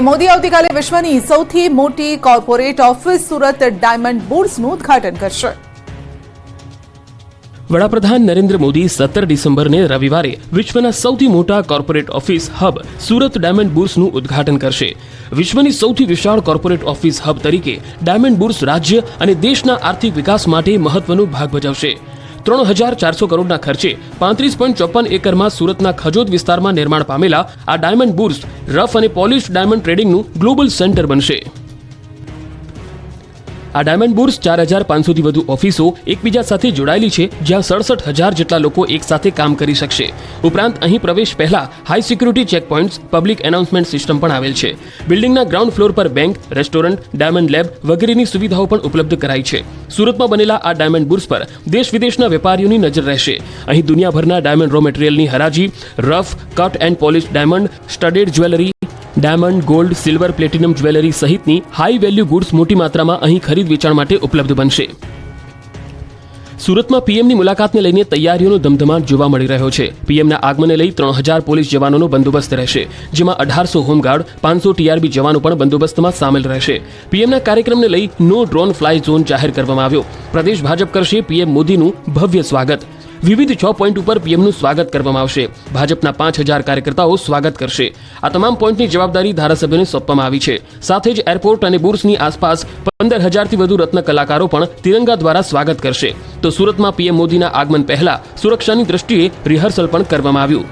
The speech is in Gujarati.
પીએમ મોદી આવતીકાલે વિશ્વની સૌથી મોટી કોર્પોરેટ ઓફિસ સુરત ડાયમંડ બુર્સનું ઉદ્ઘાટન કરશે। વડાપ્રધાન નરેન્દ્ર મોદી 17 ડિસેમ્બરને રવિવારે વિશ્વના સૌથી મોટા corporate office hub Surat diamond બુર્સનું ઉદ્ઘાટન કરશે। વિશ્વની સૌથી વિશાળ કોર્પોરેટ ઓફિસ હબ તરીકે ડાયમંડ બુર્સ રાજ્ય અને દેશના આર્થિક વિકાસ માટે મહત્વનો ભાગ ભજવશે। 3400 કરોડના ખર્ચે 35.54 એકરમાં સુરતના ખજોદ વિસ્તારમાં નિર્માણ પામેલા આ ડાયમંડ બુર્સ રફ અને પોલિશ ડાયમંડ ટ્રેડિંગનું ગ્લોબલ સેન્ટર બનશે। આ ડાયમંડ બુર્સ 4500થી વધુ ઓફિસો એકબીજા સાથે જોડાયેલી છે, જ્યાં 67000 જેટલા લોકો એકસાથે કામ કરી શકશે। ઉપરાંત અહીં પ્રવેશ પહેલા high security checkpoints, public announcement system પણ આવેલ છે। બિલ્ડિંગના ગ્રાઉન્ડ ફ્લોર પર બેંક, રેસ્ટોરન્ટ, ડાયમંડ લેબ વગેરેની સુવિધાઓ પણ ઉપલબ્ધ કરાઈ છે। સુરતમાં બનેલા આ ડાયમંડ બુર્સ પર દેશ વિદેશના વેપારીઓની નજર રહેશે। અહીં દુનિયાભરના ડાયમંડ રો મટીરીયલની હરાજી, rough, cut and polish diamond, studded jewellery, diamond, gold, silver, platinum jewellery સહિતની હાઈ વેલ્યુ ગુડ્સ મોટી માત્રામાં અહીં ખરીદ વેચાણ માટે ઉપલબ્ધ બનશે। સુરતમાં પીએમની મુલાકાતને લઈને તૈયારીઓનો ધમધમાટ જોવા મળી રહ્યો છે। પીએમના આગમનને લઈ 3000 પોલીસ જવાનોનો બંદોબસ્ત રહેશે, જેમાં 1800 હોમગાર્ડ, 500 ટીઆરબી જવાનો પણ બંદોબસ્તમાં સામેલ રહેશે। પીએમના કાર્યક્રમને લઈ નો ડ્રોન ફ્લાય ઝોન જાહેર કરવામાં આવ્યો। પ્રદેશ ભાજપ કરશે પીએમ મોદીનું ભવ્ય સ્વાગત। વિવિધ 6 પોઈન્ટ ઉપર પીએમનું સ્વાગત કરવામાં આવશે। ભાજપના 5000 કાર્યકર્તાઓ સ્વાગત કરશે। આ તમામ પોઈન્ટની જવાબદારી ધારાસભ્યોને સોંપવામાં આવી છે। સાથે જ એરપોર્ટ અને બુર્સની આસપાસ 15000થી વધુ રત્ન કલાકારો પણ તિરંગા દ્વારા સ્વાગત કરશે। તો સુરતમાં પીએમ મોદીના આગમન પહેલા સુરક્ષાની દ્રષ્ટિએ રિહર્સલ પણ કરવામાં આવ્યું।